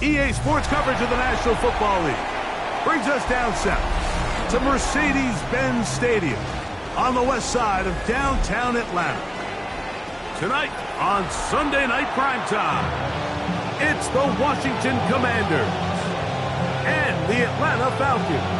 EA Sports coverage of the National Football League brings us down south to Mercedes-Benz Stadium on the west side of downtown Atlanta. Tonight on Sunday Night Primetime, it's the Washington Commanders and the Atlanta Falcons.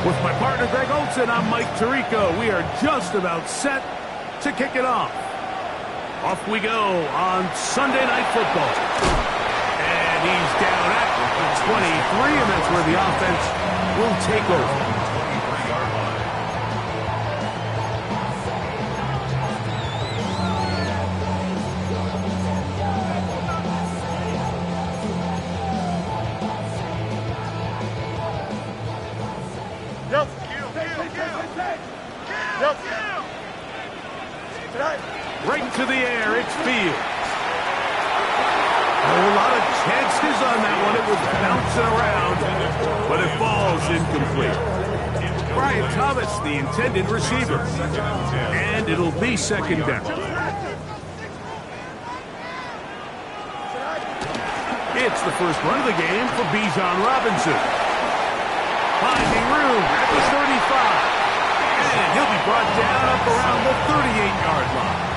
With my partner, Greg Olson, I'm Mike Tirico. We are just about set to kick it off. Off we go on Sunday Night Football. And he's down at the 23, and that's where the offense will take over. Right to the air, it's Fields. A lot of chances on that one. It was bouncing around, but it falls incomplete. Brian Thomas, the intended receiver. And it'll be second down. It's the first run of the game for Bijan Robinson. Finding room at the 35. And he'll be brought down up around the 38-yard line.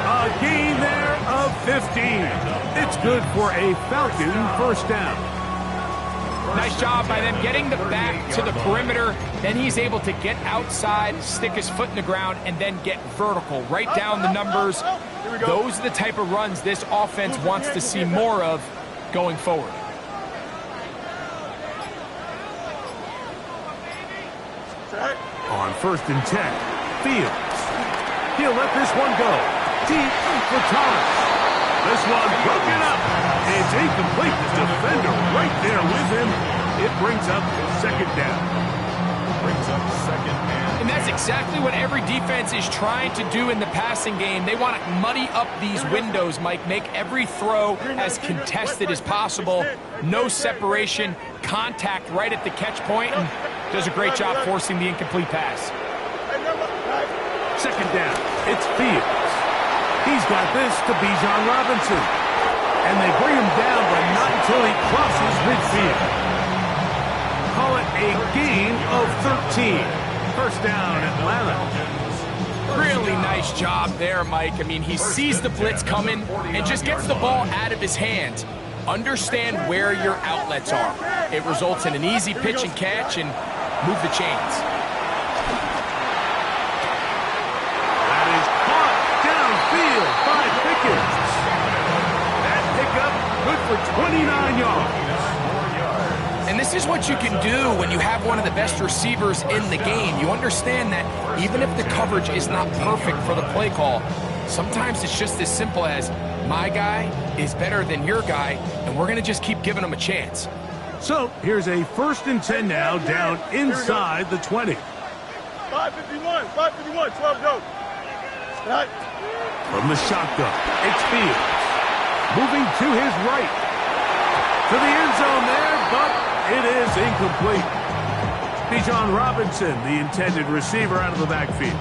A gain there of 15. It's good for a Falcon first down. Nice job by them getting the back to the perimeter. Then he's able to get outside, stick his foot in the ground, and then get vertical. Right down the numbers. Those are the type of runs this offense wants to see more of going forward. On 1st and 10, Fields. He'll let this one go. Deep for Thomas. This one broken up. It's incomplete. The defender right there with him. It brings up second down. And that's exactly what every defense is trying to do in the passing game. They want to muddy up these windows, Mike. Make every throw as contested as possible. No separation. Contact right at the catch point. And does a great job forcing the incomplete pass. Second down. It's Fields. He's got this to Bijan Robinson. And they bring him down, but not until he crosses midfield. Call it a gain of 13. First down, Atlanta. Really nice job there, Mike. I mean, he sees the blitz coming and just gets the ball out of his hands. Understand where your outlets are. It results in an easy pitch and catch and move the chains. That pickup good for 29 yards. And this is what you can do when you have one of the best receivers in the game. You understand that even if the coverage is not perfect for the play call, sometimes it's just as simple as my guy is better than your guy, and we're going to just keep giving him a chance. So here's a 1st and 10 now down inside the 20. 551, 12 go. Right. From the shotgun, it's Fields. Moving to his right. To the end zone there, but it is incomplete. Bijan Robinson, the intended receiver, out of the backfield.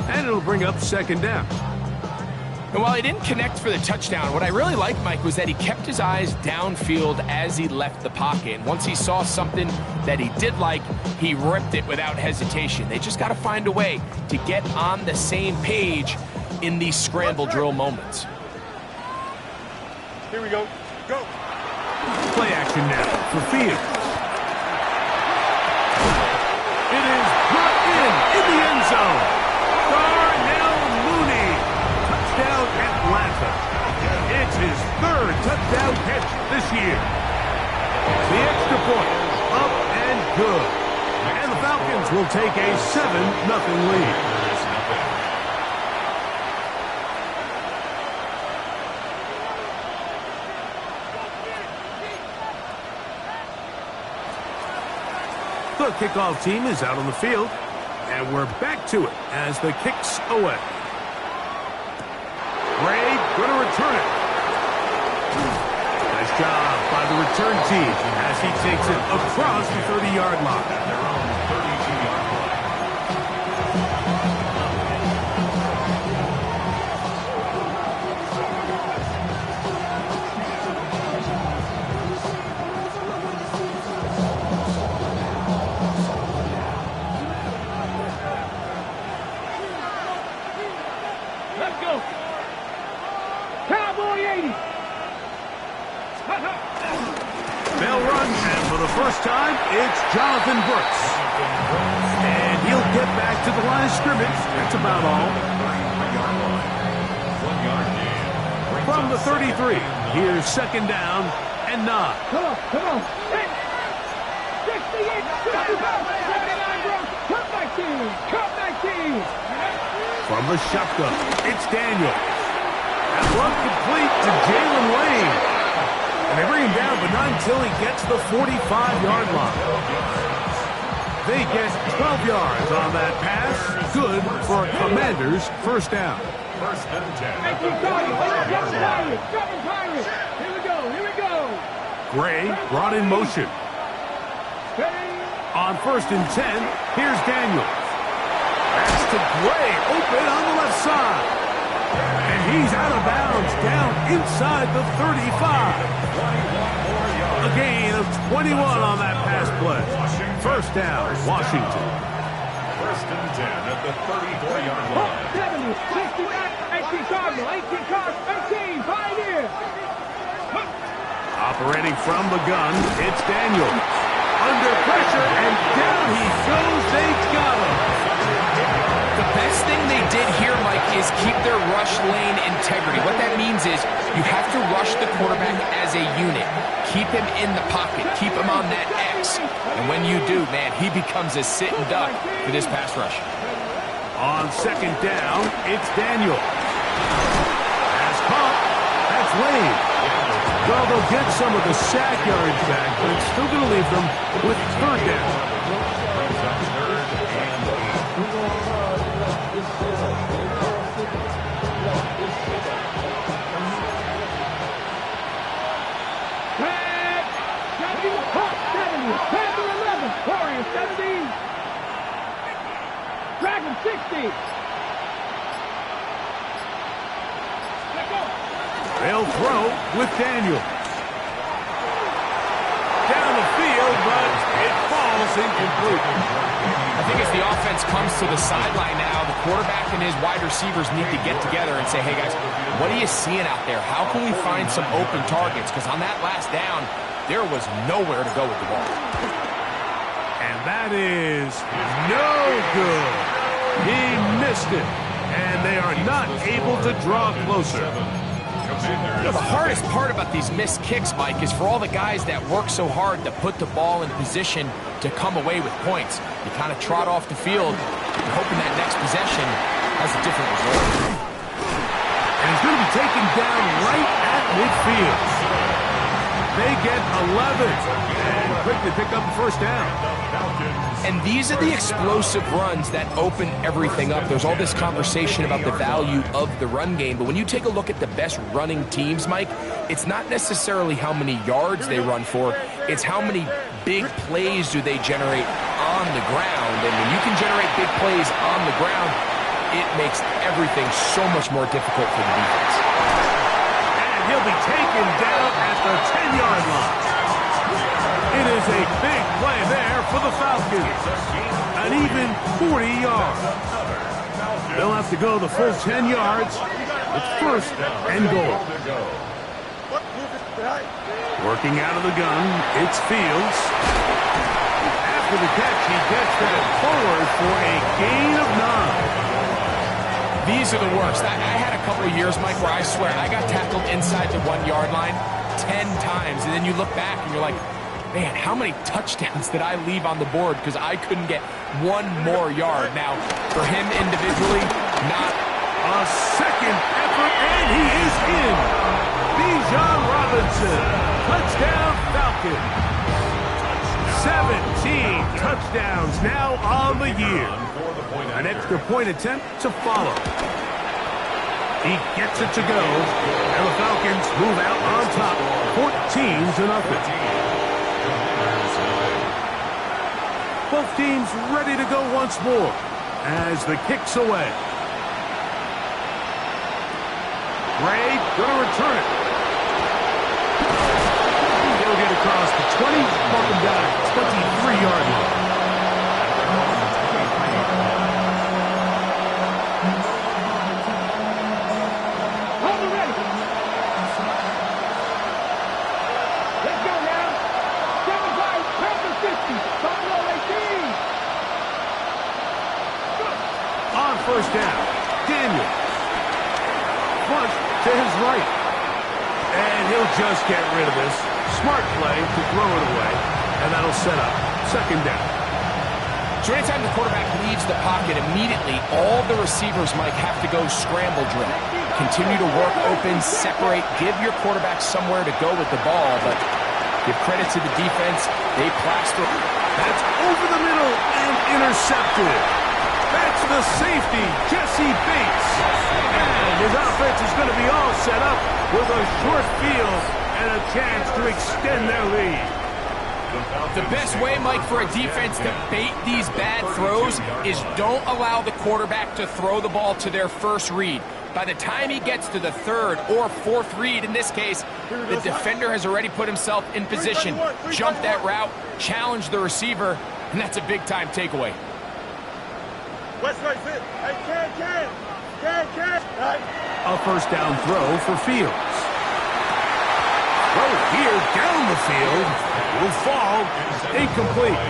And it'll bring up second down. And while he didn't connect for the touchdown, what I really liked, Mike, was that he kept his eyes downfield as he left the pocket. And once he saw something that he did like, he ripped it without hesitation. They just got to find a way to get on the same page in these scramble drill moments. Here we go. Go. Play action now for Fields. It is brought in the end zone. Darnell Mooney. Touchdown Atlanta. It's his 3rd touchdown catch this year. The extra point up and good. And the Falcons will take a 7-0 lead. The kickoff team is out on the field, and we're back to it as the kick's away. Ray going to return it. Nice job by the return team as he takes it across the 30-yard line. Let's go. Cowboy 80. They'll run, and for the first time, it's Jonathan Brooks. And he'll get back to the line of scrimmage. That's about all. From the 33, here's second down and 9. Come on. 68, 65, 79 Brooks. Cut back team. From the shotgun, it's Daniel. That run complete to Jalen Lane. And they bring him down, but not until he gets the 45-yard line. They get 12 yards on that pass. Good for a Commanders' first down. First and 10. Here we go. Gray brought in motion. On first and 10, here's Daniel. That's to Gray, open on the left side. And he's out of bounds, down inside the 35. A gain of 21 on that pass play. First down, Washington. First and 10 at the 34-yard line. 70, 60, 18 Cardinal, 18 Cardinal, 18, Pioneer. Operating from the gun, it's Daniel. Under pressure, and down he goes. They got him. The best thing they did here, Mike, is keep their rush lane integrity. What that means is you have to rush the quarterback as a unit. Keep him in the pocket. Keep him on that X. And when you do, man, he becomes a sitting duck for this pass rush. On second down, it's Daniel. Pass caught. That's Lane. Well, they'll get some of the sack yards back, but it's still going to leave them with third down. Dragon 60. They'll throw with Daniel. Down the field, but it falls incomplete. I think as the offense comes to the sideline now, the quarterback and his wide receivers need to get together and say, hey, guys, what are you seeing out there? How can we find some open targets? Because on that last down, there was nowhere to go with the ball. And that is no good. He missed it, and they are not able to draw closer. You know, the hardest part about these missed kicks, Mike, is for all the guys that work so hard to put the ball in position to come away with points. You kind of trot off the field, hoping that next possession has a different result. And he's going to be taken down right at midfield. They get 11 and quickly pick up the first down. And these are the explosive runs that open everything up. There's all this conversation about the value of the run game, but when you take a look at the best running teams, Mike, it's not necessarily how many yards they run for, it's how many big plays do they generate on the ground. And when you can generate big plays on the ground, it makes everything so much more difficult for the defense. And he'll be taken down at the 10-yard line. It is a big play there for the Falcons. An even 40 yards. They'll have to go the full 10 yards. It's first and goal. Working out of the gun, it's Fields. After the catch, he gets that forward for a gain of 9. These are the worst. I had a couple of years, Mike, where I swear I got tackled inside the 1-yard line 10 times. And then you look back and you're like, man, how many touchdowns did I leave on the board because I couldn't get one more yard? Now, for him individually, not a second effort, and he is in. Bijan Robinson, touchdown Falcons. 17 touchdowns now on the year. An extra point attempt to follow. He gets it to go, and the Falcons move out on top, 14-0. Both teams ready to go once more as the kick's away. Gray going to return it. He'll get across the 20, mark him down at 23-yard line. First down, Daniel. Front to his right. And he'll just get rid of this. Smart play to throw it away. And that'll set up second down. So anytime the quarterback leaves the pocket, immediately all the receivers might have to go scramble drill. Continue to work open, separate, give your quarterback somewhere to go with the ball. But give credit to the defense. They plaster. That's over the middle and intercepted. That's the safety, Jesse Bates. And his offense is going to be all set up with a short field and a chance to extend their lead. The best way, Mike, for a defense to bait these bad throws is don't allow the quarterback to throw the ball to their first read. By the time he gets to the third or fourth read, in this case, the defender has already put himself in position, jumped that route, challenged the receiver, and that's a big-time takeaway. A first down throw for Fields. Throw here down the field. Will fall. Incomplete.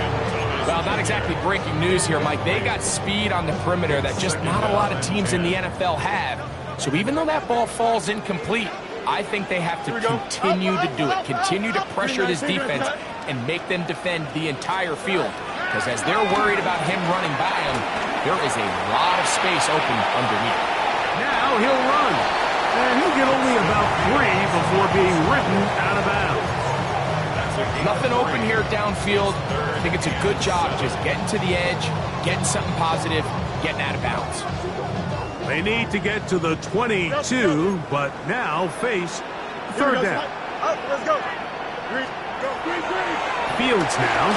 Well, not exactly breaking news here, Mike. They got speed on the perimeter that just not a lot of teams in the NFL have. So even though that ball falls incomplete, I think they have to continue to do it. Continue to pressure this defense and make them defend the entire field. Because as they're worried about him running by him, there is a lot of space open underneath. Now he'll run. And he'll get only about 3 before being ridden out of bounds. Nothing open here downfield. I think it's a good job just getting to the edge, getting something positive, getting out of bounds. They need to get to the 22, but now face third down. Let's go. Fields now.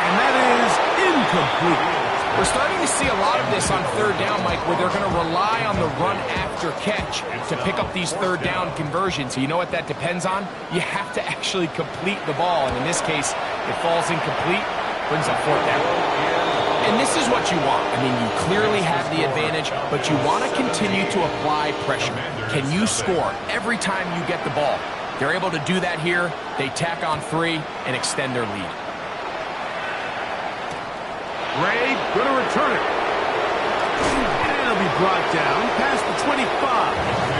And that is incomplete. We're starting to see a lot of this on third down, Mike, where they're going to rely on the run after catch to pick up these third down conversions. So you know what that depends on? You have to actually complete the ball. And in this case, it falls incomplete, brings up fourth down. And this is what you want. I mean, you clearly have the advantage, but you want to continue to apply pressure. Can you score every time you get the ball? They're able to do that here. They tack on 3 and extend their lead. Ray going to return it. And it'll be brought down past the 25.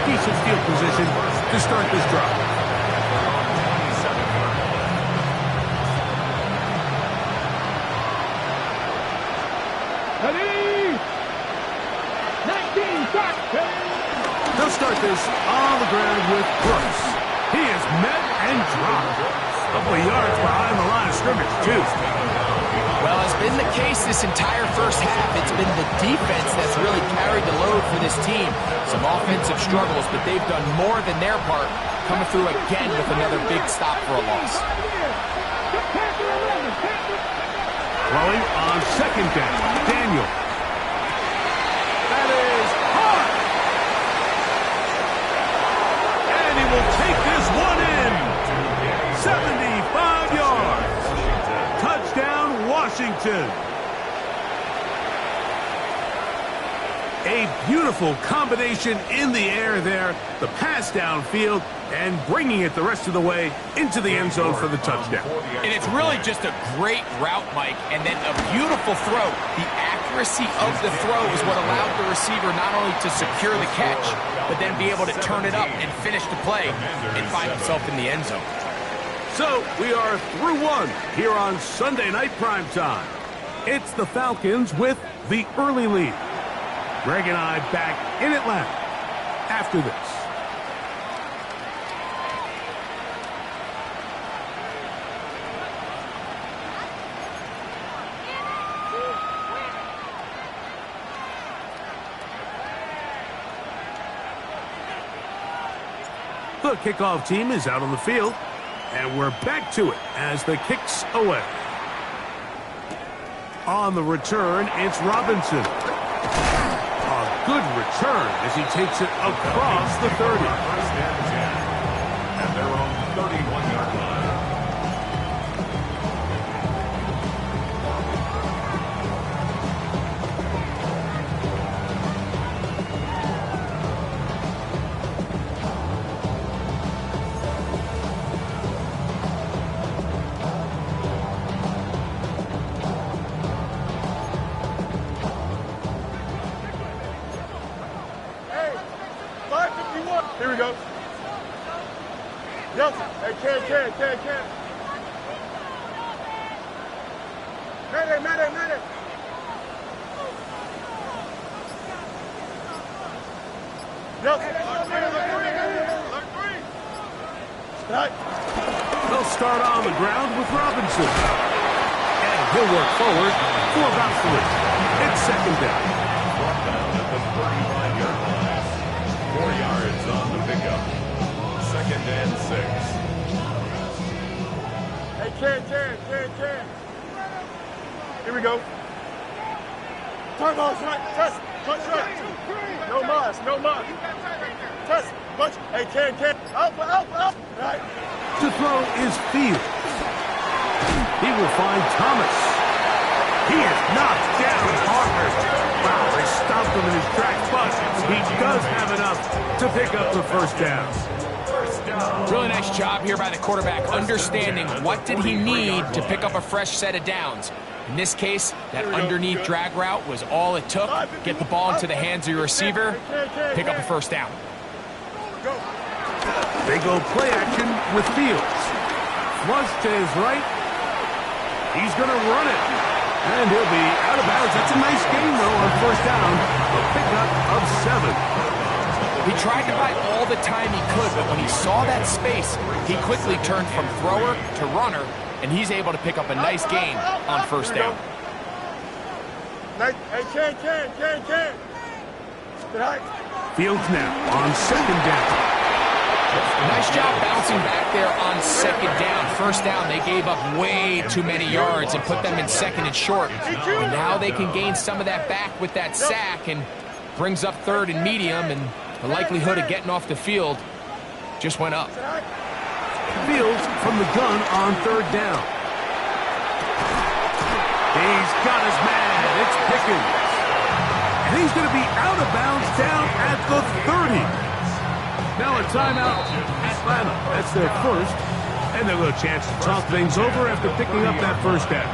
Decent field position to start this drive. Ready? 19, start. They'll start this on the ground with Brooks. He is met and dropped. A couple of yards behind the line of scrimmage, too. Well, it's been the case this entire first half. It's been the defense that's really carried the load for this team. Some offensive struggles, but they've done more than their part, coming through again with another big stop for a loss. Throwing on second down, Daniel. That is hard. And he will take this one in. 75 yards. Touchdown, Washington. A beautiful combination in the air there. The pass downfield and bringing it the rest of the way into the end zone for the touchdown. And it's really just a great route, Mike, and then a beautiful throw. The accuracy of the throw is what allowed the receiver not only to secure the catch, but then be able to turn it up and finish the play and find himself in the end zone. So we are through one here on Sunday Night Primetime. It's the Falcons with the early lead. Greg and I back in Atlanta after this. The kickoff team is out on the field, and we're back to it as the kick's away. On the return, it's Robinson. A good return as he takes it across the 30. First and 10 at their own 31-yard line. Here we go. Yes. Hey, can. Mayday. Yes. They'll start on the ground with Robinson. And he'll work forward for about 3. It's second down. Brought down at the 35-yard line. 4 yards on the pickup. Second and 6. Hey, can. Here we go. Turn balls right. Test. Punch right. No mas. Test. Punch. Hey, can. Out. Right. To throw is Fields. He will find Thomas. He is knocked down hard. Wow, they stopped him in his tracks, but he does have enough to pick up the first down. Really nice job here by the quarterback, understanding what did he need to pick up a fresh set of downs. In this case, that underneath drag route was all it took. Get the ball into the hands of your receiver, pick up a first down. They go play action with Fields. Flush to his right. He's going to run it. And he'll be out of bounds. That's a nice gain, though, on first down. A pickup of 7. He tried to buy all the time he could, but when he saw that space, he quickly turned from thrower to runner, and he's able to pick up a nice gain on first down. Hey, can. Fields now on second down. Nice job bouncing back there on second down. First down, they gave up way too many yards and put them in second and short. And now they can gain some of that back with that sack and brings up third and medium, and the likelihood of getting off the field just went up. Fields from the gun on third down. He's got his man. It's Pickens. And he's going to be out of bounds down at the 30. Now a timeout, Atlanta. That's their first. And they'll get a chance to talk things over after picking up that first down.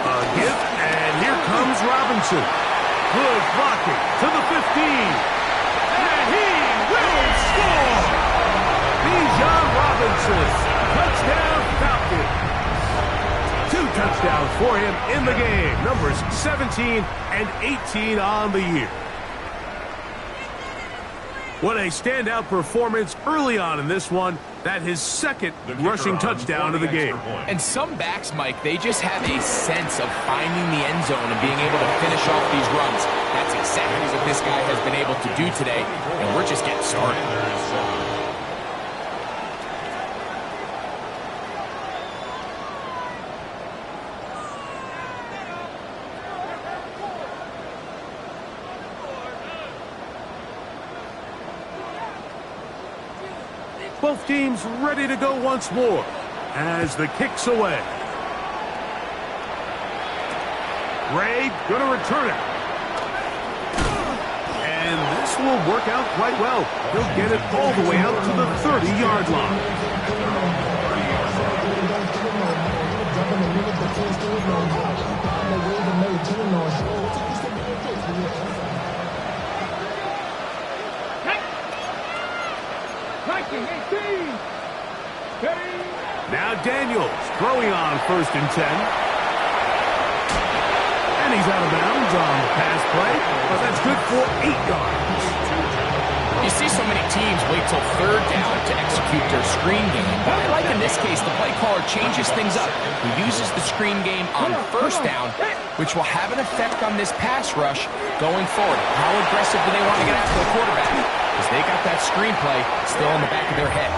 A give, and here comes Robinson. Good blocking to the 15. And he will score! Bijan Robinson. Touchdown Falcons. 2 touchdowns for him in the game. Numbers 17 and 18 on the year. What a standout performance early on in this one. That his second rushing touchdown of the game. And some backs, Mike, they just have a sense of finding the end zone and being able to finish off these runs. That's exactly what this guy has been able to do today, and we're just getting started. Both teams ready to go once more as the kick's away. Ray going to return it. And this will work out quite well. He'll get it all the way out to the 30-yard line. Now Daniels throwing on first and 10. And he's out of bounds on the pass play, but that's good for 8 yards. You see so many teams wait until third down to execute their screen game. But I like in this case, the play caller changes things up. He uses the screen game on first down, which will have an effect on this pass rush going forward. How aggressive do they want to get after the quarterback? Because they got that screenplay still in the back of their head.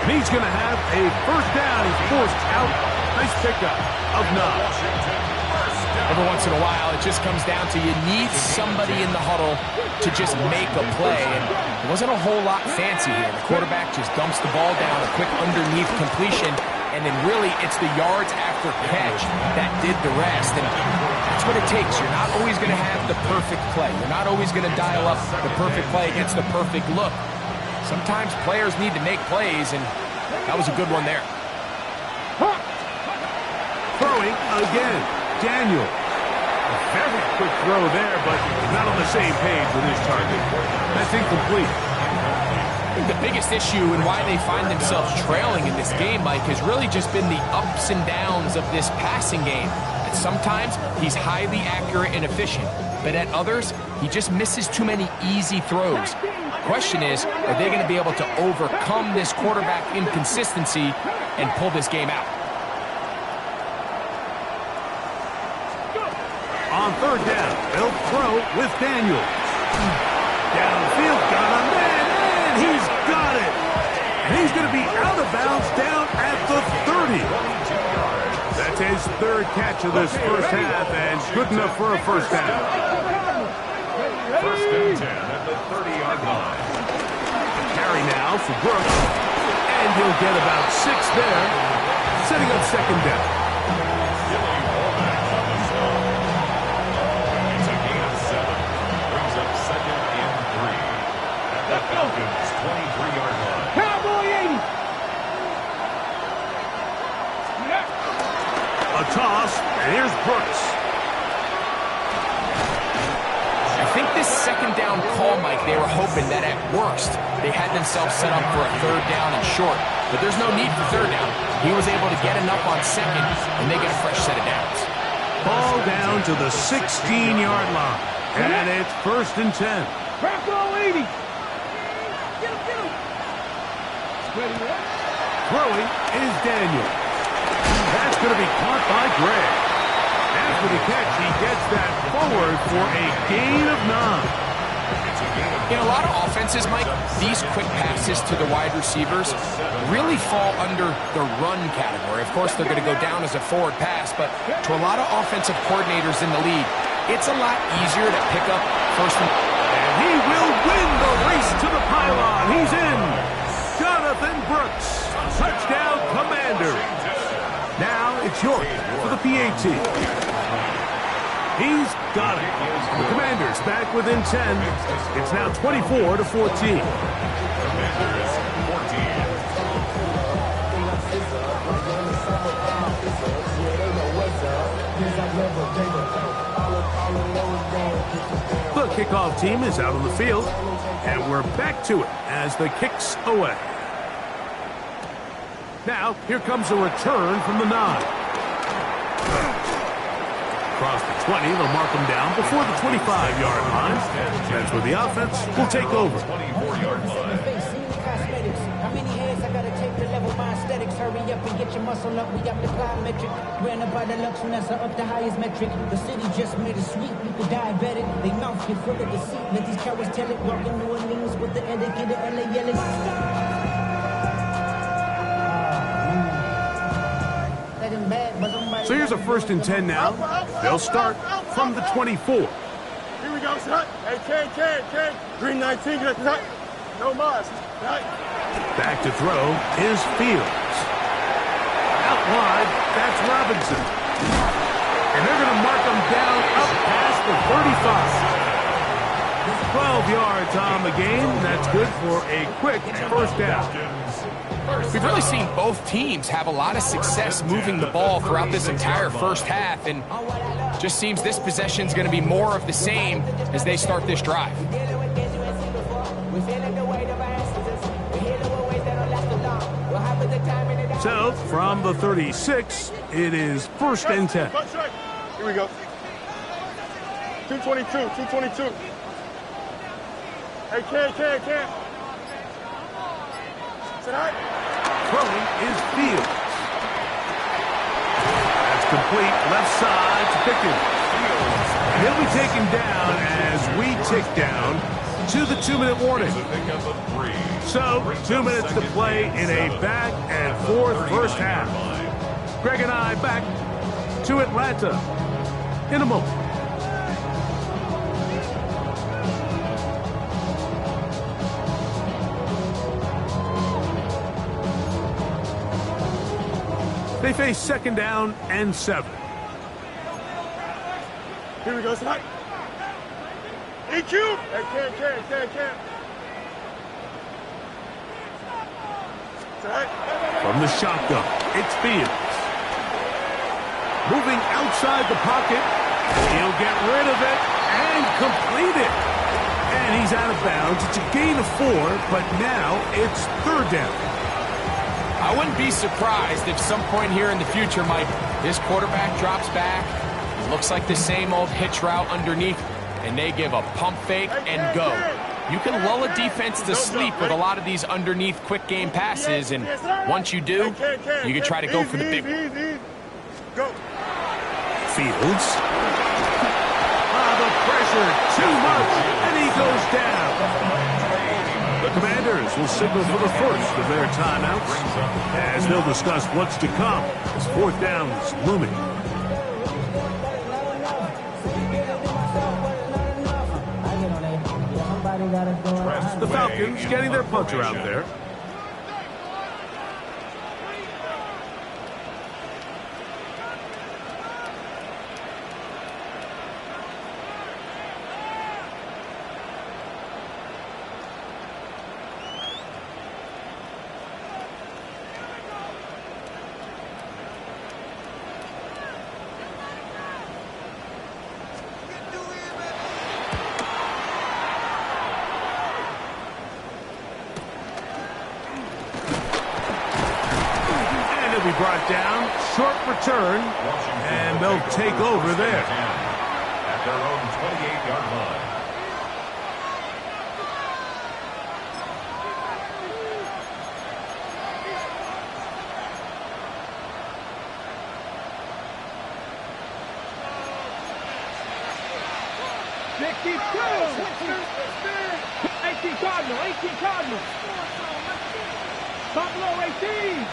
And he's going to have a first down. He's forced out. Nice pickup of 9. Every once in a while, it just comes down to you need somebody in the huddle to just make a play. And it wasn't a whole lot fancy here. The quarterback just dumps the ball down, a quick underneath completion, and then really it's the yards after catch that did the rest. And that's what it takes. You're not always going to have the perfect play. You're not always going to dial up the perfect play against the perfect look. Sometimes players need to make plays, and that was a good one there. Throwing again, Daniel. A very quick throw there, but not on the same page with his target. That's incomplete. I think the biggest issue and why they find themselves trailing in this game, Mike, has really just been the ups and downs of this passing game. And sometimes he's highly accurate and efficient, but at others, he just misses too many easy throws. The question is, are they going to be able to overcome this quarterback inconsistency and pull this game out? On third down, they'll throw with Daniel. Downfield, got a man, and he's got it. And he's going to be out of bounds down at the 30. That's his third catch of this first half, and good enough for a first down. First and 10 at the 30-yard line. Carry now for Brooks, and he'll get about 6 there, setting up second down. The Falcons 23-yard line. Cowboy 80. A toss, and here's Brooks. I think this second down call, Mike, they were hoping that at worst they had themselves set up for a third down and short. But there's no need for third down. He was able to get enough on second, and they get a fresh set of downs. Ball down to the 16-yard line, and it's first and 10. Cowboy 80. Throwing is Daniel. That's going to be caught by Gray. After the catch, he gets that forward for a gain of 9. In a lot of offenses, Mike, these quick passes to the wide receivers really fall under the run category. Of course, they're going to go down as a forward pass, but to a lot of offensive coordinators in the league, it's a lot easier to pick up first and... And he will win the race to the pylon. He's in. Jonathan Brooks. Touchdown, Commanders. Now it's York for the PAT. He's got it. The Commanders back within 10. It's now 24-14. The kickoff team is out on the field, and we're back to it as the kick's away. Now, here comes a return from the 9. Across the 20, they'll mark him down before the 25-yard line. That's where the offense will take over. 24-yard line. How many heads I gotta take to level my aesthetics? Hurry up and get your muscle up. We up the plyometric. Ran up by the Lux when that's up the highest metric. The city just made it sweet. You could diabetic. They mouth get full of deceit. Let these cowards tell it. Walking New Orleans with the etiquette of LA yelling. So here's a first and 10 now. They'll start from the 24. Here we go, son. Hey, Ken. Green 19, get that. No mas. Right. Back to throw is Fields. Out wide, that's Robinson. And they're going to mark him down up past the 35. 12 yards on the game. That's good for a quick first down. We've really seen both teams have a lot of success moving the ball throughout this entire first half, and just seems this possession's going to be more of the same as they start this drive. So, from the 36, it is first and 10. Here we go. 222. Hey, Ken. Throwing is Fields. That's complete left side to Pickens. And he'll be taken down as we tick down to the 2-minute warning. So, 2 minutes to play in a back-and-forth first half. Greg and I back to Atlanta in a moment. They face 2nd down and 7. Here we go, Snap. EQ. Can't. From the shotgun, it's Fields. Moving outside the pocket. He'll get rid of it and complete it. And he's out of bounds. It's a gain of 4, but now it's 3rd down. I wouldn't be surprised if some point here in the future, Mike, this quarterback drops back, looks like the same old hitch route underneath, and they give a pump fake and go. You can lull a defense to sleep with a lot of these underneath quick game passes, and once you do, you can try to go for the big one. Go. Fields. The pressure, too much, and he goes down. The Commanders will signal for the first of their timeouts as they'll discuss what's to come as 4th down is looming. The Falcons getting their punter out there. Brought down, short return, and they'll take over there. At their own 28-yard line. Cardinal. Top low 18.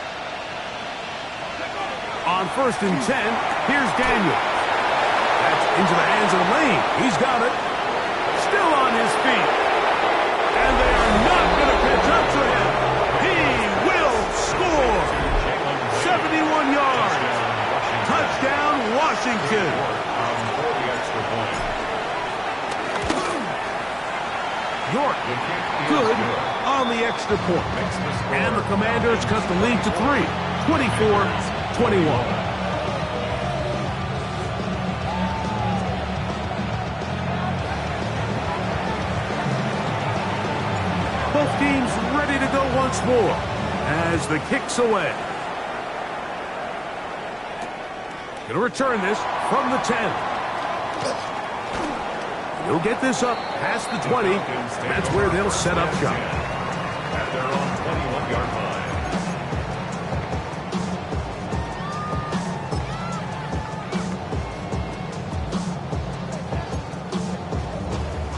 On 1st and 10, here's Daniel. That's into the hands of Lane. He's got it. Still on his feet. And they are not going to pitch up to him. He will score. 71 yards. Touchdown, Washington. York, good on the extra point. And the Commanders cut the lead to 3, 24-21. Both teams ready to go once more as the kick's away. Going to return this from the 10. He'll get this up past the 20. That's where they'll set up shop. At their own 21-yard line.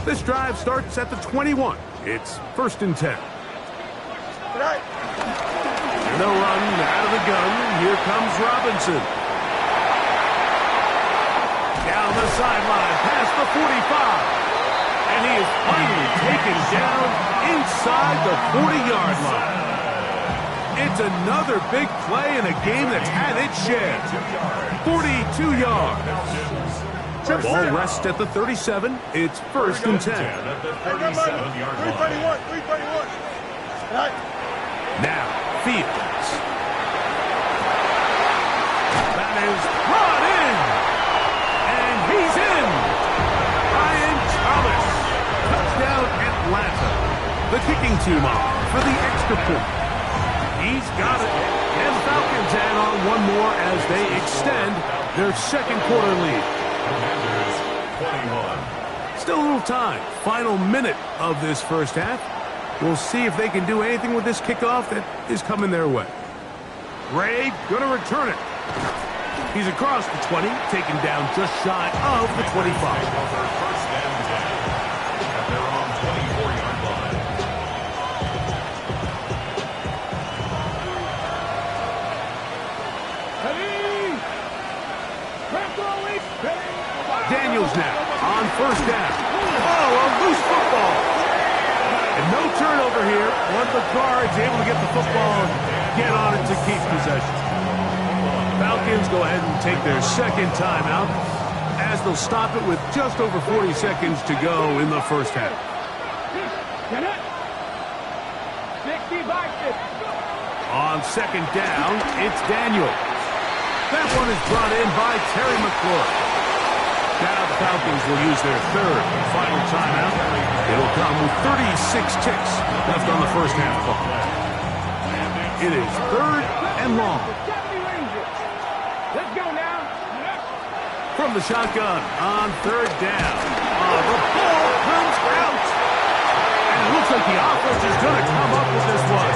This drive starts at the 21. It's 1st and 10. And they'll run out of the gun. Here comes Robinson. Down the sideline, past the 45. And he is finally taken down inside the 40-yard line. It's another big play in a game that's had its share. 42 yards. Ball rests at the 37. It's 1st and 10. At the 37-yard line. 331. Now, Fields. That is brought in. And he's in. Ryan Thomas. Touchdown, Atlanta. The kicking team off for the extra point. He's got it. And Falcons add on one more as they extend their second quarter lead. Commanders 21. Still a little time. Final minute of this first half. We'll see if they can do anything with this kickoff that is coming their way. Ray going to return it. He's across the 20, taken down just shy of the 25. First and 10 at their own 24-yard line. Daniels now on first down. Oh, a loose football. And no turnover here. One of the guards able to get the football, get on it to keep possession. Falcons go ahead and take their second timeout as they'll stop it with just over 40 seconds to go in the first half. On second down, it's Daniels. That one is brought in by Terry McLaurin. Now the Falcons will use their third and final timeout. It'll come with 36 ticks left on the first half clock. It is third and long. Let's go now. From the shotgun on third down. The ball comes out. And it looks like the offense is going to come up with this one.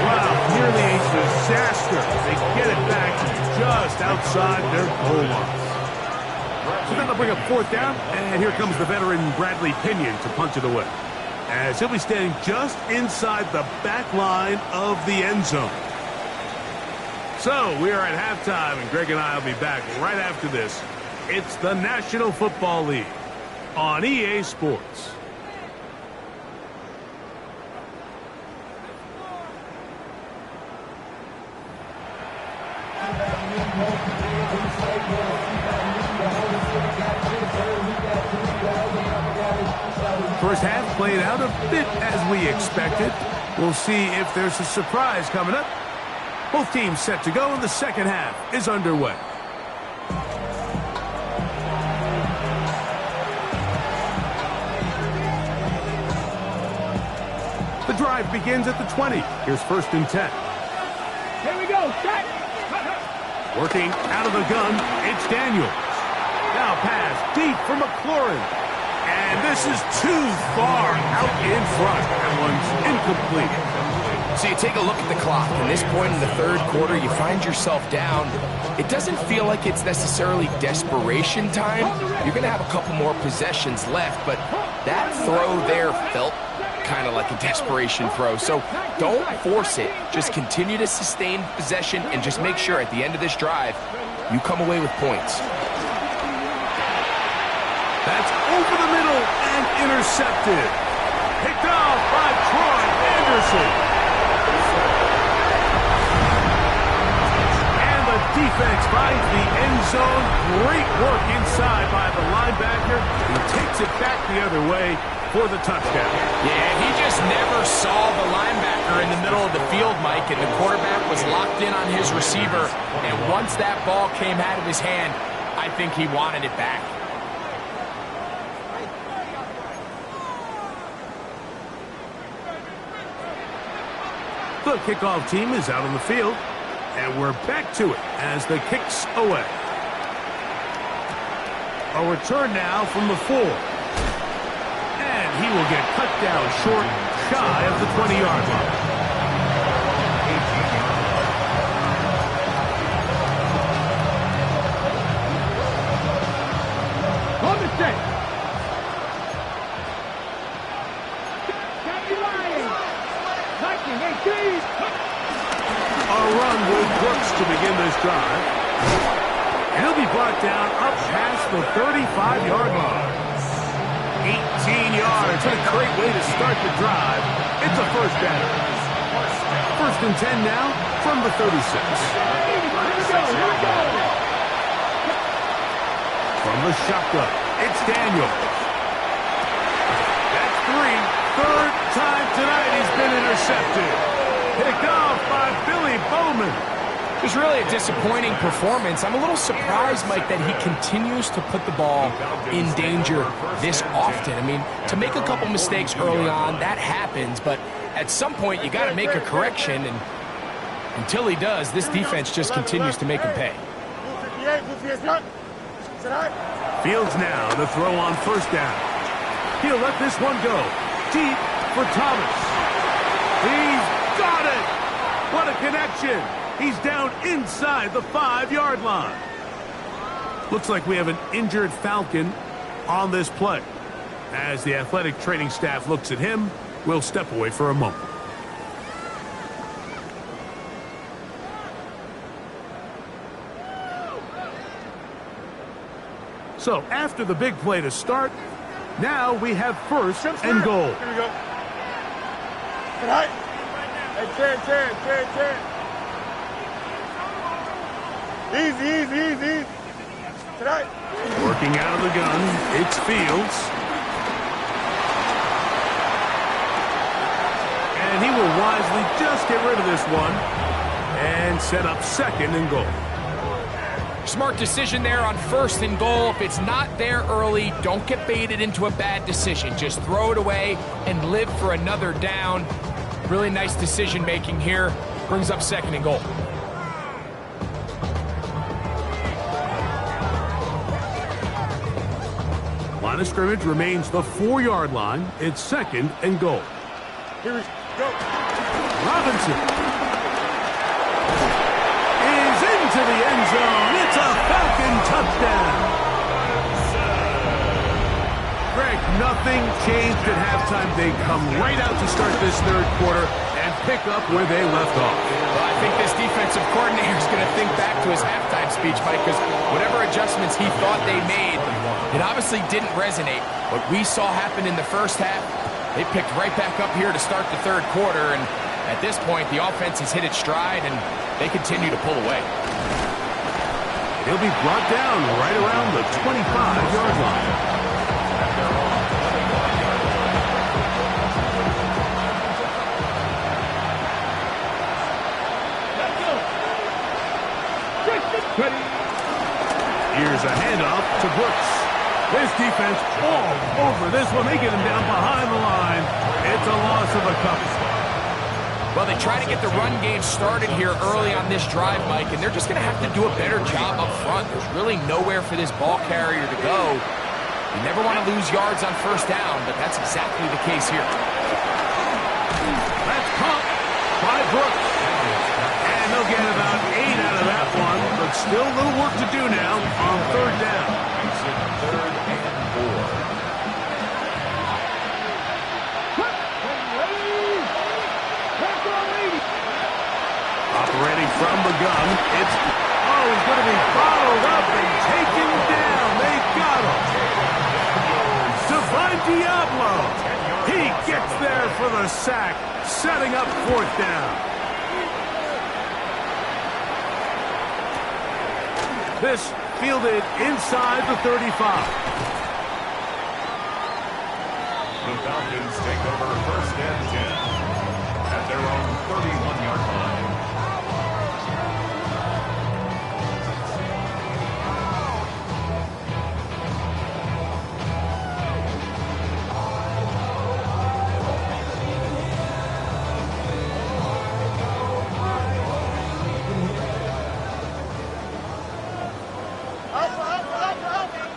Wow, nearly a disaster. They get it back just outside their goal line. So then they'll bring up fourth down, and here comes the veteran Bradley Pinion to punch it away, as he'll be standing just inside the back line of the end zone. So we are at halftime, and Greg and I will be back right after this. It's the National Football League on EA Sports. First half played out a bit as we expected. We'll see if there's a surprise coming up. Both teams set to go, and the second half is underway. The drive begins at the 20. Here's first and 10. Here we go. Set. Working out of the gun, it's Daniels. Now pass deep for McLaurin. And this is too far out in front. That one's incomplete. So you take a look at the clock. At this point in the third quarter, you find yourself down. It doesn't feel like it's necessarily desperation time. You're going to have a couple more possessions left, but that throw there felt kind of like a desperation throw. So don't force it. Just continue to sustain possession and just make sure at the end of this drive, you come away with points. That's over the middle and intercepted. Picked off by Troy Anderson. And the defense finds the end zone. Great work inside by the linebacker. He takes it back the other way for the touchdown. Yeah, he just never saw the linebacker in the middle of the field, Mike, and the quarterback was locked in on his receiver. And once that ball came out of his hand, I think he wanted it back. The kickoff team is out on the field, and we're back to it as the kick's away. A return now from the 4. And he will get cut down short, shy of the 20-yard line. On the set. A run with Brooks to begin this drive. And he'll be brought down up past the 35-yard line. 18 yards. What a great way to start the drive. It's a first down. First and 10 now from the 36. From the shotgun, it's Daniels. That's 3. Third time tonight he's been intercepted. Picked off by Billy Bowman. It was really a disappointing performance. I'm a little surprised, Mike, that he continues to put the ball in danger this often. I mean, to make a couple mistakes early on, that happens, but at some point you got to make a correction, and until he does, this defense just continues to make him pay. Fields now to throw on first down. He'll let this one go deep for Thomas. He's got it! What a connection! He's down inside the 5-yard line. Looks like we have an injured Falcon on this play. As the athletic training staff looks at him, we'll step away for a moment. So, after the big play to start, now we have first and goal. Here we go. Tonight. Hey, Ken. Easy. Tonight. Working out of the gun, it's Fields. And he will wisely just get rid of this one and set up second and goal. Smart decision there on first and goal. If it's not there early, don't get baited into a bad decision. Just throw it away and live for another down. Really nice decision making here. Brings up second and goal. Line of scrimmage remains the 4-yard line. It's second and goal. Here we go. Robinson is into the end zone. It's a Falcon touchdown. Greg, nothing changed at halftime. They come right out to start this third quarter and pick up where they left off. Well, I think this defensive coordinator is going to think back to his halftime speech, Mike, because whatever adjustments he thought they made, it obviously didn't resonate. What we saw happen in the first half, they picked right back up here to start the third quarter, and at this point, the offense has hit its stride, and they continue to pull away. He'll be brought down right around the 25-yard line. Here's a handoff to Brooks. This defense all over this one. They get him down behind the line. It's a loss of a couple. Well, they try to get the run game started here early on this drive, Mike, and they're just going to have to do a better job up front. There's really nowhere for this ball carrier to go. You never want to lose yards on first down, but that's exactly the case here. That's caught by Brooks. And they'll get about 8 out of that one, but still a little work to do now on third down. Third and 4. Operating from the gun, it's, he's going to be followed up and taken down. They got him. Divine Diablo. He gets there for the sack, setting up fourth down. This fielded inside the 35. The Falcons take over first and 10 at their own 31-yard line.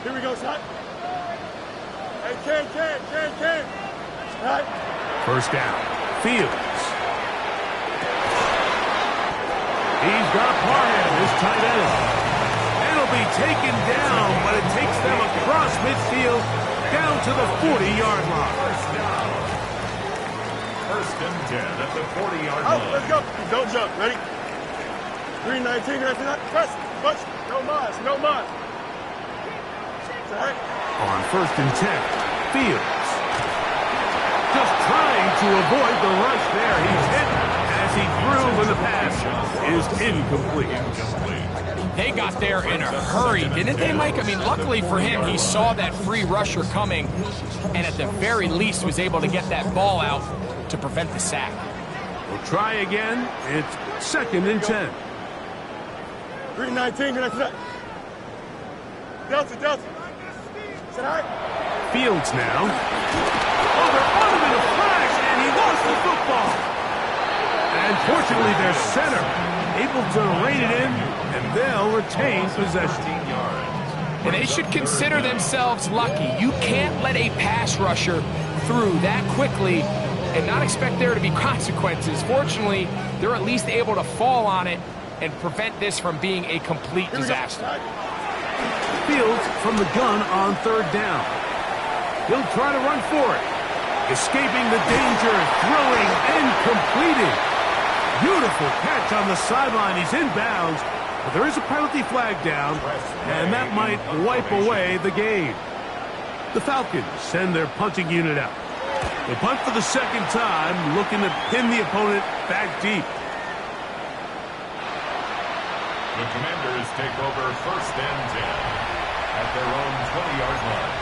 Here we go, son. Hey, Ken. Right. First down. Fields. He's got Parham, his tight end. It'll be taken down, but it takes them across midfield down to the 40-yard line. First and 10 at the 40-yard Out, line. let's go. Don't jump. Ready? 319. Press. Punch. No mud. On first and 10, Fields. Just trying to avoid the rush there. He's hit as he threw when the pass is incomplete. They got there in a hurry, didn't they, Mike? I mean, luckily for him, he saw that free rusher coming and at the very least was able to get that ball out to prevent the sack. We'll try again. It's second and 10. 319. Delta. Fields now. They're on him in a flash, and he lost the football. And fortunately, their center able to rein it in, and they'll retain possession. And they should consider themselves lucky. You can't let a pass rusher through that quickly and not expect there to be consequences. Fortunately, they're at least able to fall on it and prevent this from being a complete disaster. Fields from the gun on third down. He'll try to run for it. Escaping the danger, throwing, and completing. Beautiful catch on the sideline. He's in bounds, but there is a penalty flag down, and that might wipe away the game. The Falcons send their punting unit out. They punt for the second time, looking to pin the opponent back deep. The Commanders take over 1st and 10 at their own 20-yard line.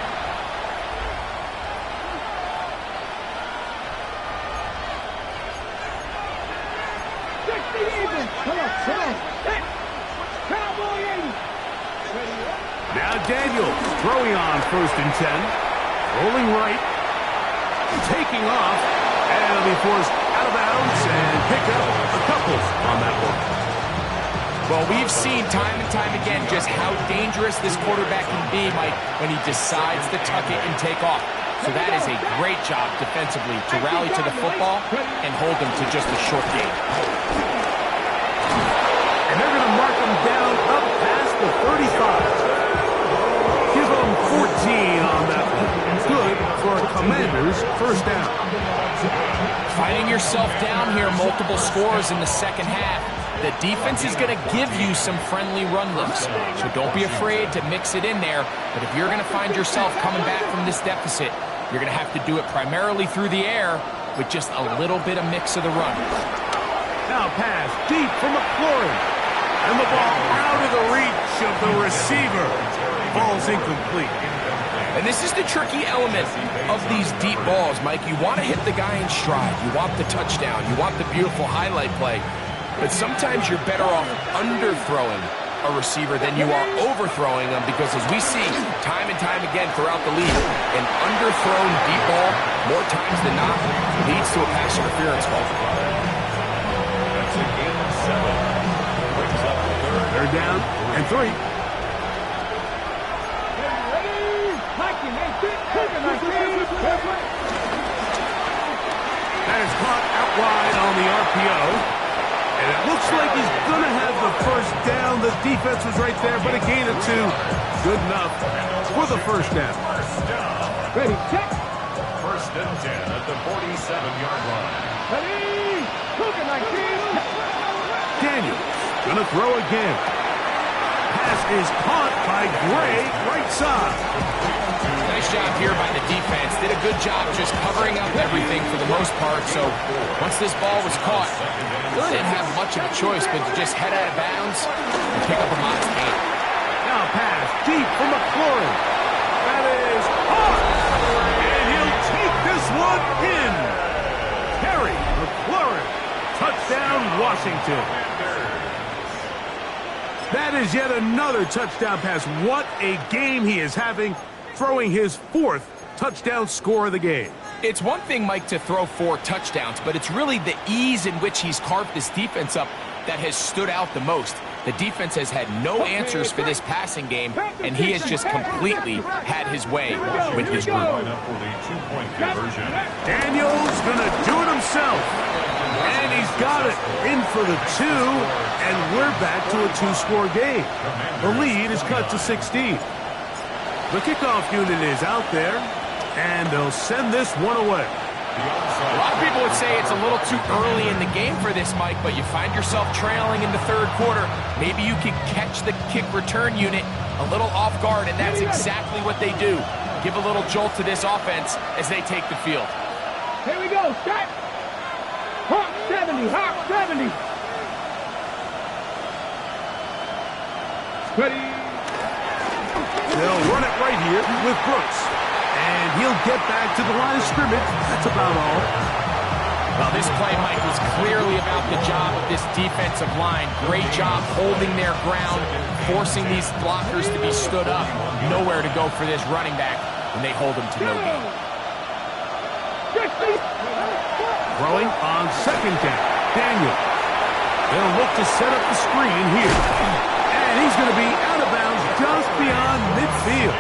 Now Daniels throwing on 1st and 10. Rolling right. Taking off. And he'll be forced out of bounds and pick up a couple on that one. Well, we've seen time and time again just how dangerous this quarterback can be, Mike, when he decides to tuck it and take off. So that is a great job defensively to rally to the football and hold them to just a short gain. And they're going to mark him down up past the 35. Give him 14 on that one. Good for a Commander's 1st down. Finding yourself down here, multiple scores in the second half. The defense is going to give you some friendly run looks, so don't be afraid to mix it in there. But if you're going to find yourself coming back from this deficit, you're going to have to do it primarily through the air with just a little bit of mix of the run. Now pass deep from McLaurin. And the ball out of the reach of the receiver. Ball's incomplete. And this is the tricky element of these deep balls, Mike. You want to hit the guy in stride. You want the touchdown. You want the beautiful highlight play. But sometimes you're better off underthrowing a receiver than you are overthrowing them, because as we see time and time again throughout the league, an underthrown deep ball, more times than not, leads to a pass interference call. That's a gain of 7. Brings up the 3rd. They're down and 3. That is caught out wide on the RPO. And it looks like he's going to have the 1st down. The defense was right there, but a gain of 2. Good enough for the 1st down. Ready, check. 1st and 10 at the 47-yard line. Ready, cooking like this. Daniels going to throw again. Pass is caught by Gray, right side. Nice job here by the defense. Did a good job just covering up everything for the most part. So once this ball was caught, they didn't have much of a choice but to just head out of bounds and pick up a modest gain. Now pass deep from McLaurin. That is caught. And he'll take this one in. Terry McLaurin. Touchdown, Washington. That is yet another touchdown pass. What a game he is having, throwing his 4th touchdown score of the game. It's one thing, Mike, to throw 4 touchdowns, but it's really the ease in which he's carved this defense up that has stood out the most. The defense has had no answers for this passing game, and he has just completely had his way with his group. Daniels gonna do it himself. And he's got it in for the 2, and we're back to a 2-score game. The lead is cut to 16. The kickoff unit is out there, and they'll send this one away. A lot of people would say it's a little too early in the game for this, Mike, but you find yourself trailing in the 3rd quarter. Maybe you can catch the kick return unit a little off guard, and that's exactly what they do. Give a little jolt to this offense as they take the field. Here we go, start. Hawk 70, Hawk 70. Ready. They'll run it right here with Brooks. And he'll get back to the line of scrimmage. That's about all. Well, this play, Mike, was clearly about the job of this defensive line. Great job holding their ground, forcing these blockers to be stood up. Nowhere to go for this running back, and they hold him to no gain. Throwing on 2nd down. Daniel. They'll look to set up the screen here. And he's going to be out of bounds just beyond midfield.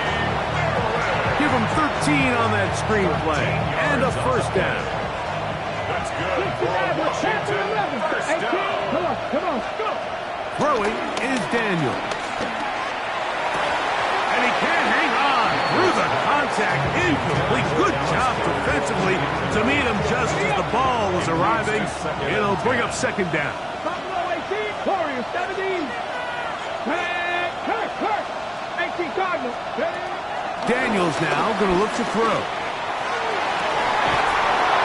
Give him 13 on that screen play. And a 1st down. good for Washington. First down. Come on, go. Throwing is Daniels. And he can't hang on through the contact. Incomplete. Good job defensively to meet him just as the ball was arriving. It'll bring up second down. Buffalo 18, Warriors 17. Kirk, 18 Cardinals. Daniels now going to look to throw.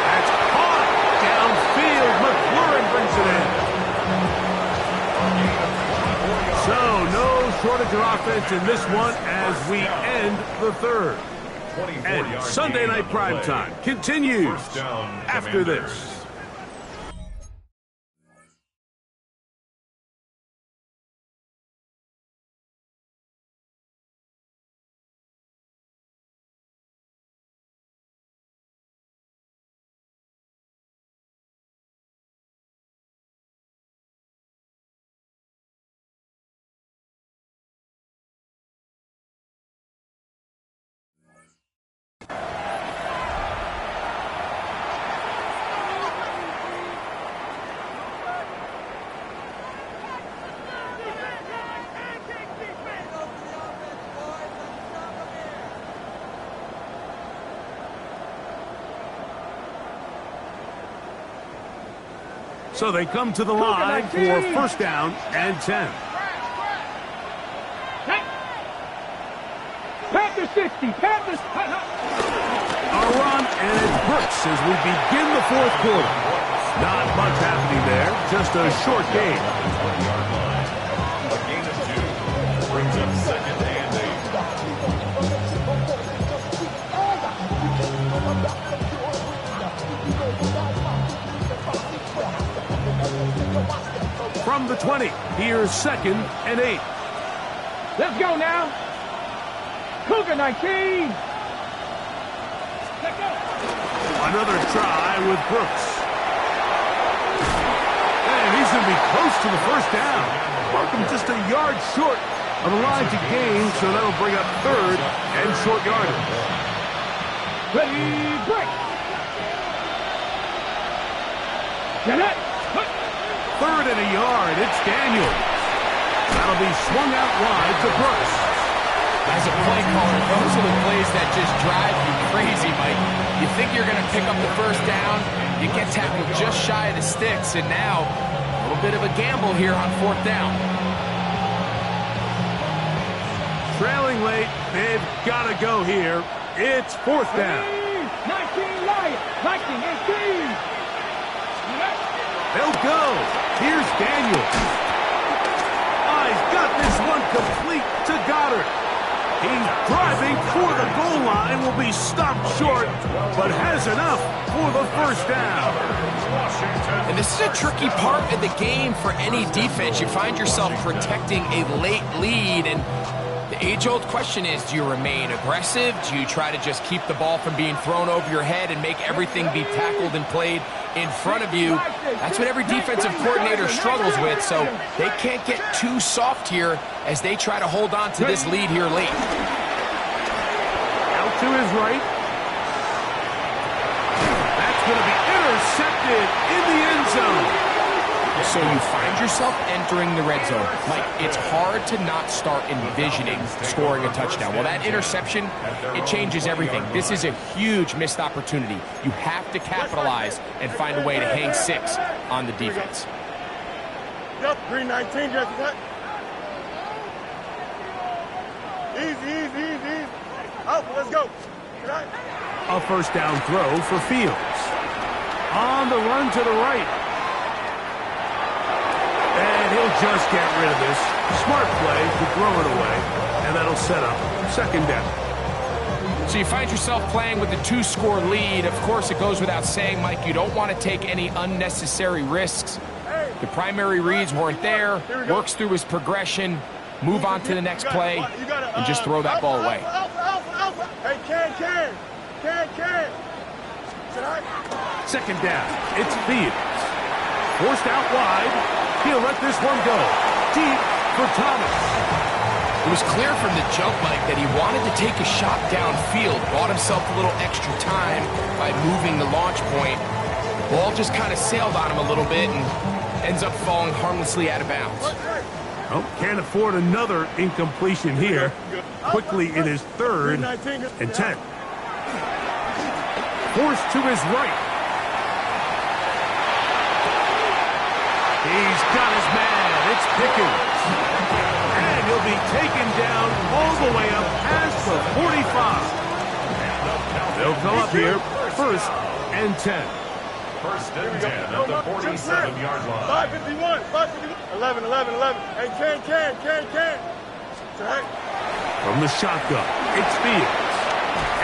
That's caught downfield. McLaurin brings it in. So no shortage of offense in this one as we end the third. And Sunday Night Primetime continues after this. So they come to the line for first down and 10. Panthers 60, Panthers. A run, and it's Brooks as we begin the fourth quarter. Not much happening there, just a short game. A gain of 2 brings up second and 8. From the 20, here's second and 8. Let's go now. Cougar 19. Let's go. Another try with Brooks. And he's going to be close to the first down. Markham just a yard short of the line to gain, so that'll bring up third and short yardage. Ready, break. Get it. Third and a yard, it's Daniels. That'll be swung out wide to Brooks. As a play caller, those are the plays that just drive you crazy, Mike. You think you're going to pick up the first down, you get tackled just shy of the sticks, and now a little bit of a gamble here on fourth down. Trailing late, they've got to go here. It's fourth down. 19 Lions, 19, 18. They'll go. Here's Daniels. He's got this one complete to Goddard. He's driving for the goal line, will be stopped short, but has enough for the first down. And this is a tricky part of the game for any defense. You find yourself protecting a late lead, and the age-old question is, do you remain aggressive? Do you try to just keep the ball from being thrown over your head and make everything be tackled and played in front of you? That's what every defensive coordinator struggles with, so they can't get too soft here as they try to hold on to this lead here late. Out to his right. That's going to be intercepted in the end zone. So you find yourself entering the red zone. Mike, it's hard to not start envisioning scoring a touchdown. Well, that interception, it changes everything. This is a huge missed opportunity. You have to capitalize and find a way to hang 6 on the defense. Yep, green 19, just cut. Easy. Up, let's go. A first down throw for Fields. On the run to the right. And he'll just get rid of this. Smart play to throw it away. And that'll set up second down. So you find yourself playing with the 2-score lead. Of course, it goes without saying, Mike, you don't want to take any unnecessary risks. The primary reads weren't there. Works through his progression. Move on to the next play. And just throw that ball away. Hey, can. Second down. It's Fields. Forced out wide. He'll let this one go. Deep for Thomas. It was clear from the jump, Mike, that he wanted to take a shot downfield. Bought himself a little extra time by moving the launch point. Ball just kind of sailed on him a little bit and ends up falling harmlessly out of bounds. Oh, can't afford another incompletion here. Quickly in his 3rd and 10. Forced to his right. He's got his man. It's Pickens. And he'll be taken down all the way up past the 45. They'll go up here, 1st and 10. 1st and 10 at the 47-yard line. 551, 11. Hey, can. From the shotgun, it's Fields.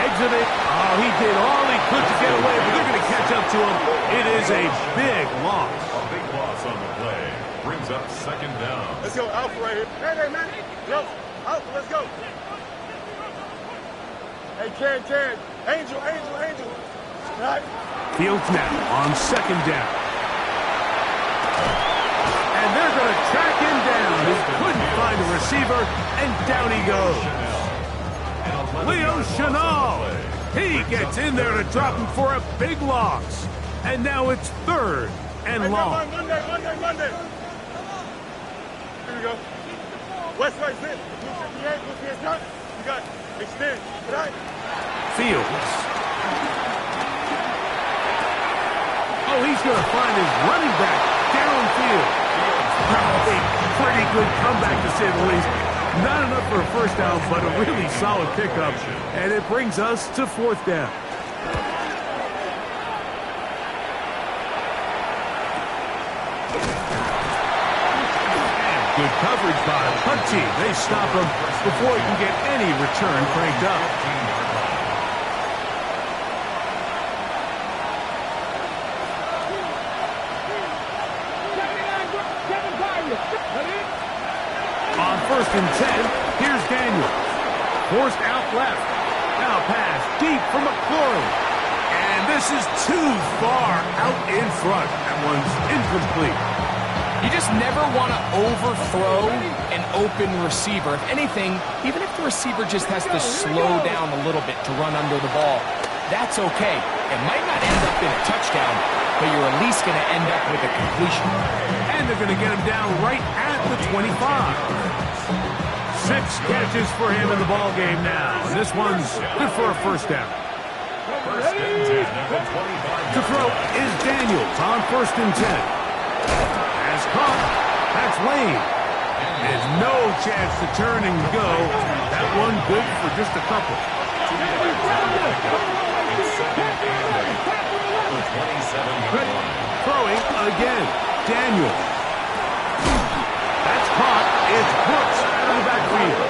Exiting. Oh, he did all he could to get away, but they're going to catch up to him. It is a big loss. A big loss on the play. Brings up 2nd down. Let's go, Alpha right here. Hey, man. Yo, Alpha, let's go. Hey, can. Angel. Right. Fields now on 2nd down. And they're going to track him down. He couldn't find a receiver, and down he goes. Leo Chenal. He gets in there to drop him for a big loss. And now it's 3rd and long. Monday. Here we go. West side sit. 258, cut. You got extend. Right. Fields. Oh, he's going to find his running back downfield. A pretty good comeback, to say the least. Not enough for a 1st down, but a really solid pickup. And it brings us to 4th down. And good coverage by the punt team. They stop him before he can get any return cranked up. On 1st and 10, here's Daniels. Forced out left. Now pass deep for McLaurin. And this is too far out in front. That one's incomplete. You just never want to overthrow an open receiver. If anything, even if the receiver just has to slow down a little bit to run under the ball, that's okay. It might not end up in a touchdown, but you're at least going to end up with a completion. And they're going to get him down right at the 25. 6 catches for him in the ball game now. And this one's good for a 1st down. 1st and 10 at the 25. To throw is Daniels on 1st and 10. Has caught. That's Lane. And no chance to turn and go. That one good for just a couple. Throwing again. Daniels. That's caught. It's Brooks out of the backfield.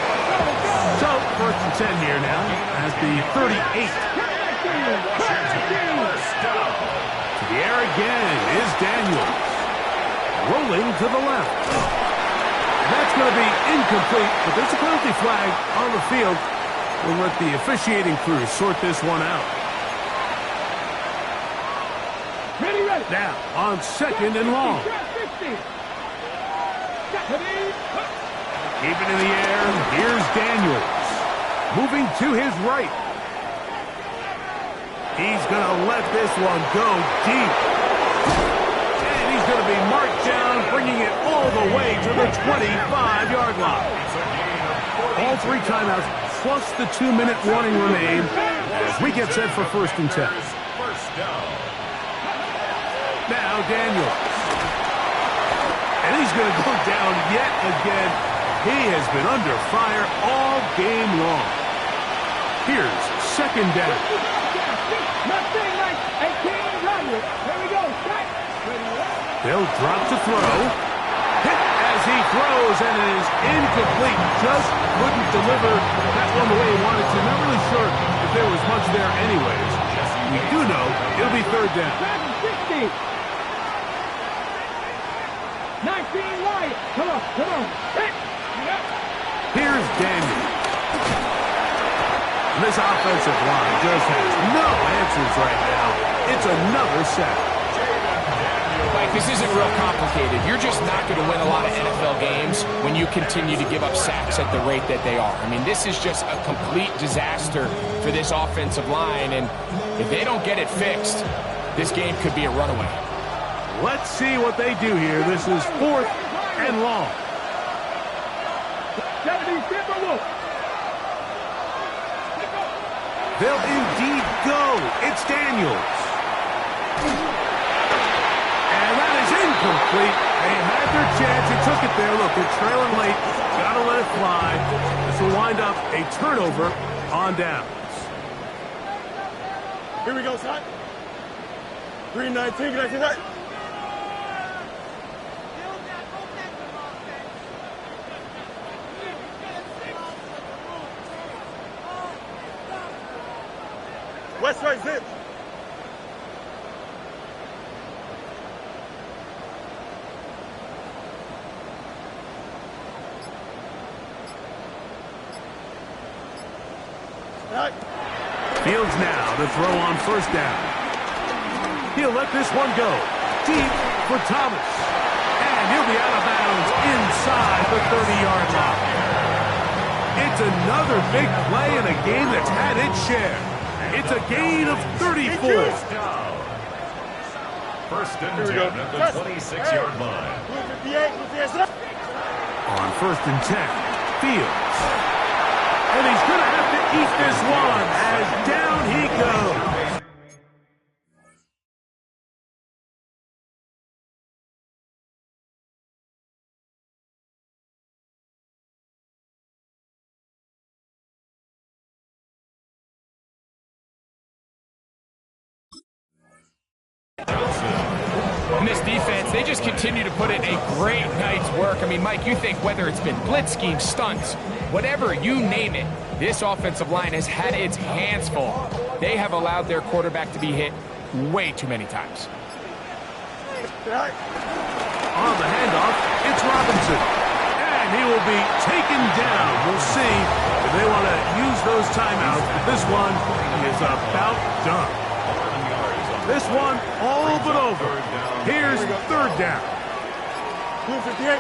So, 1st and 10 here now at the 38. To the air again is Daniels. Rolling to the left. That's going to be incomplete, but there's a penalty flag on the field. We'll let the officiating crew sort this one out. Ready. Now, on 2nd and long. Keep it in the air. Here's Daniels. Moving to his right. He's going to let this one go deep. And he's going to be marked down, bringing it all the way to the 25-yard line. All 3 timeouts, plus the 2-minute warning remain as we get set for 1st and 10. Now Daniels. And he's going to go down yet again. He has been under fire all game long. Here's 2nd down. They'll drop to throw. Hit as he throws, and it is incomplete. Just couldn't deliver that one the way he wanted to. Not really sure if there was much there anyways. We do know it'll be 3rd down. 19 wide. Come on. Here's Daniel. This offensive line just has no answers right now. It's another sack. Mike, this isn't real complicated. You're just not going to win a lot of NFL games when you continue to give up sacks at the rate that they are. I mean, this is just a complete disaster for this offensive line, and if they don't get it fixed, this game could be a runaway. Let's see what they do here. This is 4th and long. They'll indeed go. It's Daniels. And that is incomplete. They had their chance. They took it there. Look, they're trailing late. Got to let it fly. This will wind up a turnover on downs. Here we go, son. 3-19, can I see that? West right zip. Fields now to throw on 1st down. He'll let this one go. Deep for Thomas. And he'll be out of bounds inside the 30-yard line. It's another big play in a game that's had its share. It's a gain of 34. 1st and 10 at the 26-yard line. On 1st and 10, Fields. And he's going to have to eat this one as down he goes. And this defense, they just continue to put in a great night's work. I mean, Mike, you think whether it's been blitz schemes, stunts, whatever, you name it, this offensive line has had its hands full. They have allowed their quarterback to be hit way too many times. On the handoff, it's Robinson. And he will be taken down. We'll see if they want to use those timeouts. But this one is about done. This one all but over. Here's 3rd down. 58,